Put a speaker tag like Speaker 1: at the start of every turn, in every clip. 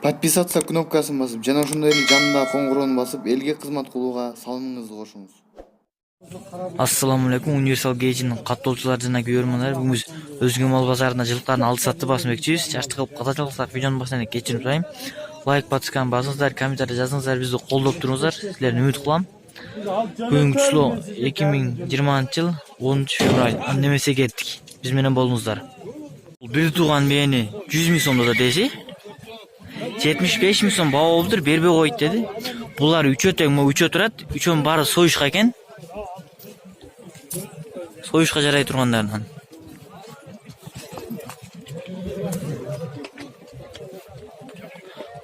Speaker 1: Подписаться кнопкасын басып, жана ошондой эле жанындагы коңгуроonu басып, элге кызмат кылууга салымыңызды кошуңуз.
Speaker 2: Ассаламу алейкум, универсал гейжинин каттоочулары жана көрөрмандар. Бүгүн биз Өзгө мал базарында жылкылардын алды сатты басмакчыбыз. Жашты кылып ката жалгасак видеонун башынан кечирип сурайм. Лайк, подписканы басыңыздар, комментарий жазыңыздар, бизди колдоп туруңуздар. Силерден үмүт кылам. Бүгүнкү число 2020 жыл 10 февраль. Немесе кеттик. Биз менен болуңуздар. Бир тууган мени 100 миң сомдо да деси. 75 миң сом баа болуптур, бербей койт деди. Булар үчөө тең, үчөө турат. Үчөөнүн баары союшка экен. Союшка жарай тургандарынан.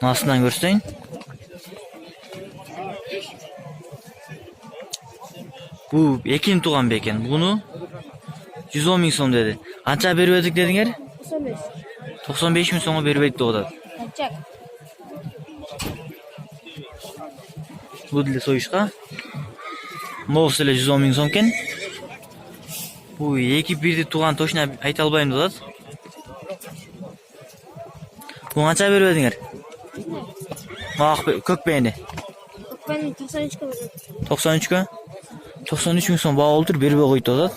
Speaker 2: Астынан көрсөйүн. Бу экинчи тууган бекен. Буну 110 миң сом деди. Канча бербедик дедиңер? 95 миң сомго бербейт деп атат. Бу деле союшка. Могус эле 110 миң сом экен. Бу эки бирди тууган точно айта албайм деп атат. Бу канча бербедиңер? Көк бейни.
Speaker 3: Ben 93 kalırım.
Speaker 2: 93 93 миң сом баа болуптур, бербей койт деп атат.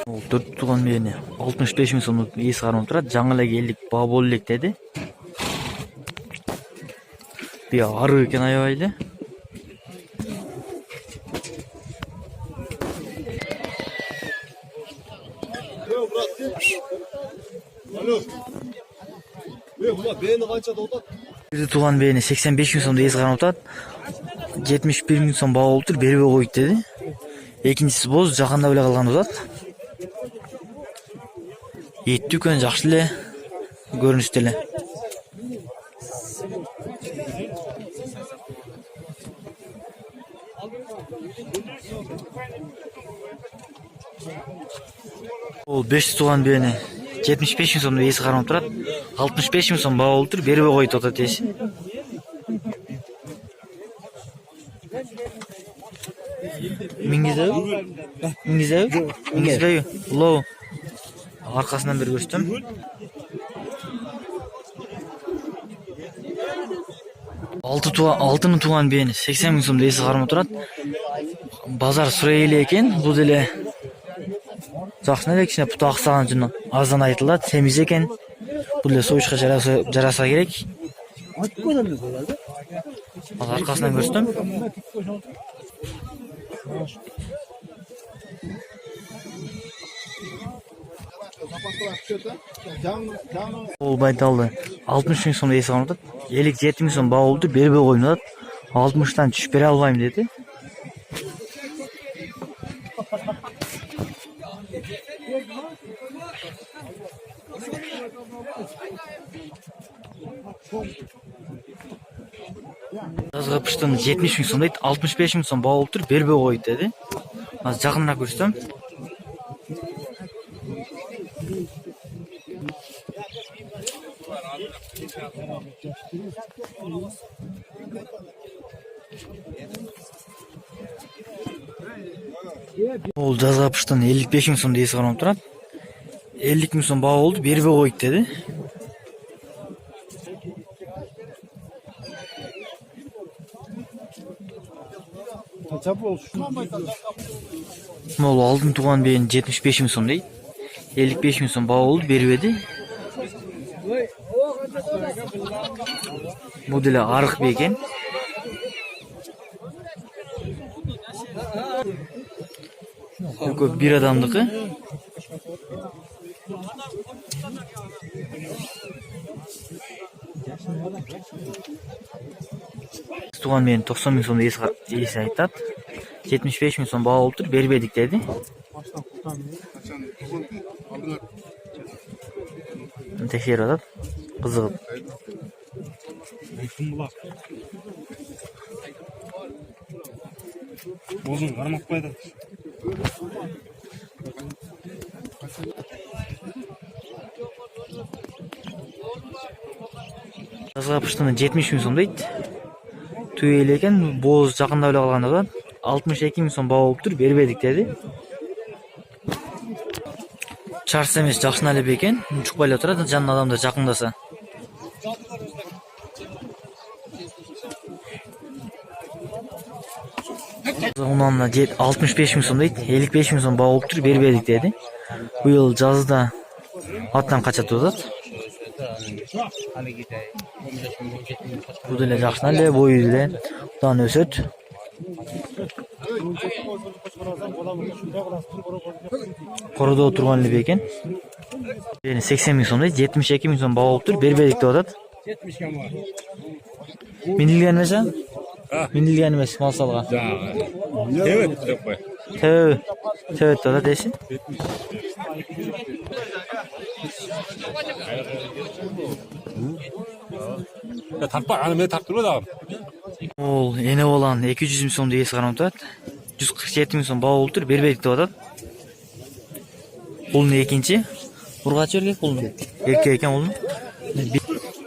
Speaker 2: Ол 4 тууган мени 65 миң сомдук эс кармап турат. Жаңы эле келдик, баа боло элек деди. Bir arı eкен аябай эле. Бир тууган бени 85 миң сомдо эс кармап турат. 71 миң сом баа болуптур, бербей койт деди. Экинчиси боз, жакында эле калган деп атат. Эт дүкөн жакшы эле, көрүнүштө эле. Ол 5 тууган бени 75 миң сомдо эс кармап турат. 65 миң сом баа болуптур, бербей койт деп атат эси. Мингизбеби? Лоо. Аркасынан бери көрсөтөм. Алтыны тууган бени 80 миң сомдо эси кармап турат. Базар сурай эле экен. Бул деле жакшы эле, кичине путу аксаган үчүн аздан айтылат. Семиз экен. Бул деле союшка жараса керек. Аркасынан көрсөтөм. Ол байталды 60 миң сомдо эс кармап турат. 57 миң сом баа болду, бербей койм деп атат. 60тан түшүп бере албайм деди. Жазга пыштын 70 миң сом дейт, 65 миң сом баа болуптур, бербей койт деди. Азыр жакыныраак көрсөтөм. Ол жазга пыштын 55 миң сомдо эс кармап турат. 50 миң сом баа болду, бербей койт деди. Мол алдын тууган бени 75 миң сом дейт. 55 миң сом баа болду, бербеди. Бул деле арык бекен. Экөө бир адамдыкы. Тууган мени 90 миң сомдо эс айтат. 75 миң сом баа болуптур, бербедик деди. Текшерип атат. Кызыгып.
Speaker 4: Бозун кармап койду.
Speaker 2: Жазга пыштыны 70 миң сом дейт. Түйелеген боз жакында эле калган да. 62 ming so'm baho bo'lib tur, berdik dedi. Charsa emas, Jaxshinali ekan. Chiqib turadi, janna odamda yaqindasa. Onunla 65 ming so'm deydi, 55 ming so'm baho bo'lib tur, berdik dedi. Bu yil жазда atdan qaçat o'tadi. Bu da Jaxshinali boyu ile dan o'sat. Qoroda o'tirganlik ekan. Yani 80 ming so'm deydi, 72 ming so'm baho bo'lib tur, berdik deb o'tadi.
Speaker 4: 70 ga bor.
Speaker 2: Minilgan emas, ha? Minilgan emas, mal salga.
Speaker 4: Evet, deb qo'y.
Speaker 2: Evet da desin.
Speaker 4: Ya tartpa, ana men tartib da.
Speaker 2: Ol, ene olan 200 ming so'm deyesi qaram o'tadi. 147 ming so'm baho bo'lib tur, berdik deb o'tadi. Qo'lni ikkinchi. Urg'achi erkak qo'lni. Erkak ekan qo'lni.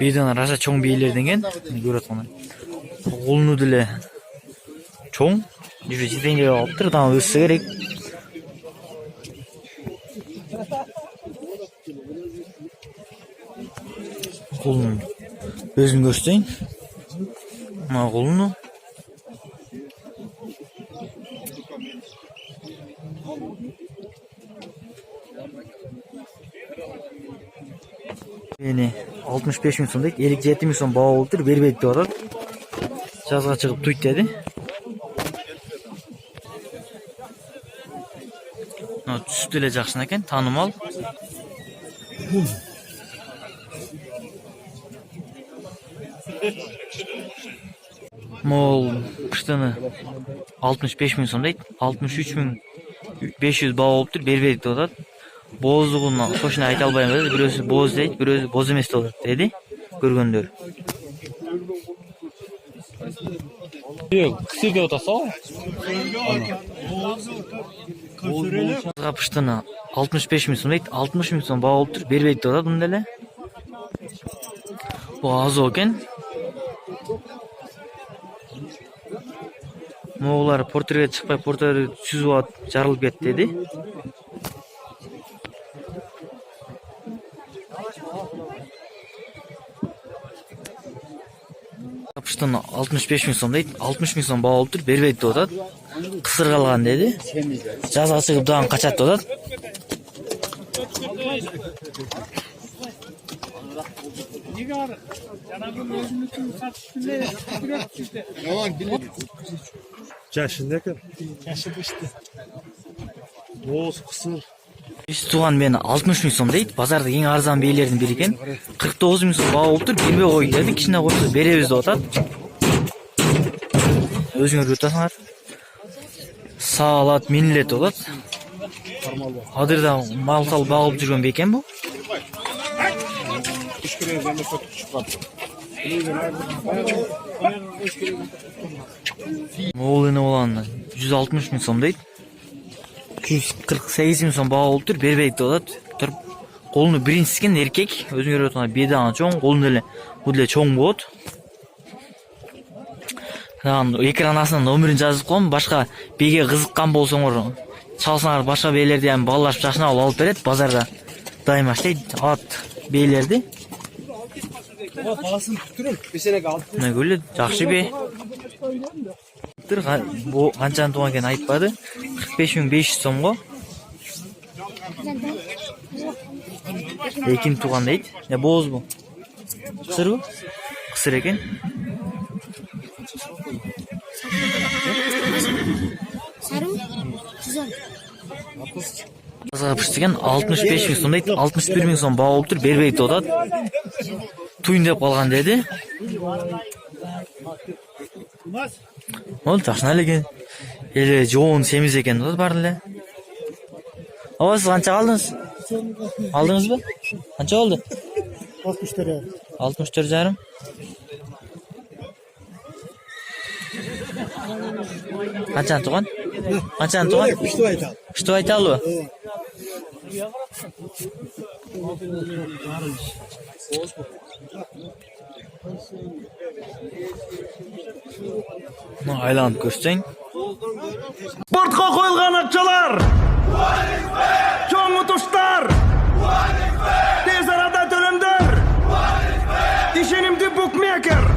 Speaker 2: Beydan rasa cho'ng beylerden ekan, ko'ratman. Qo'lni dile cho'ng, yurishi tenga olib tur, tam o'ssa kerak. Qo'lni o'zini ko'rsatayın. Mana qo'lni. Yani 65 ming so'm deydi, 57 ming so'm baho bo'lib tur, berdik deb o'tadi. Жазға chiqib tuyt dedi. Түсті эле жакшы экен, танымал. Мол кыштыны 65 мing so'm deydi, 63 ming 500 baho bo'lib tur, berdik deb o'tadi. Bozduğunu hoşuna ayta albayım dedi. Birisi boz deydi, birisi boz emes dedi. Görgöndür.
Speaker 4: Yok, kısır da otasa.
Speaker 2: Kapıştığına 65 ming so'm deydi, 60 ming so'm baho bo'lib tur, berdik deb o'tadi bunda ele. Bu az ekan. Moğollar porterga chiqmay, porter suzib olib jarılib ketdi dedi. Kapıştığına 65 ming so'm deydi, 60 ming so'm baho bo'lib tur, berdik deb o'tadi. Qisir qalgan dedi. Жазға chiqib dag'an qachат deb o'tadi.
Speaker 5: Yaşında ekan. Yaşı işte. Boz kısır.
Speaker 2: Üst tuğan meni 60 ming so'm deydi. Bozorda eng arzon beylerden biri ekan. 49 ming so'm baho bo'lib tur, bermey qo'y dedi. Kichkina qo'ysa beremiz deb o'tadi. O'zinglar o'tasizlar. Sağlat millet deb o'tadi. Hozirda mal sal bag'ib жүрген bekan bu. Moğolini olanlar 160 ming so'm deydi. 148 ming so'm baho bo'lib tur, berdik deb o'tadi. Turib qo'lni birinchisi ekan, erkak, o'zinglar o'tgan bedana cho'ng, qo'lni bu dile cho'ng bo'ldi. Ekran астына номерин жазып коем, башка бейге кызыккан болсоңор, чалсаңар башка бейлерди ham баллашып жашына алып берет, базарда дайыма иштейт, ат бейлерди.
Speaker 5: Balasını tutturun. Bir sene kaldı.
Speaker 2: Мына көрүлөт, жакшы бей. Бу канчаны туган экенин айтпады. 45 ming 500 сомго. Экин туган дейт. Боз бу. Кысыр бу? Кысыр экен.
Speaker 3: Sarım, güzel.
Speaker 2: Жазга пиштирген 65 ming so'm deydi, 61 ming so'm baho bo'lib tur, berdik deb o'tadi. Tuyun deb qolgan dedi. Ol Jaxshinali ekan. Ele jo'un semiz ekan deb bari ele. Ava siz qancha oldingiz? Oldingizmi? Qancha oldi?
Speaker 5: 60 lira.
Speaker 2: 64,5. Qanchani tugan? Qanchani tugan?
Speaker 5: Что это?
Speaker 2: Что aytadi? Aylanib ko'rsang.
Speaker 6: Bortqa qo'yilgan akçalar. Cho'ng utuşlar. Tez arada tölemdir. İşenimdi bookmaker.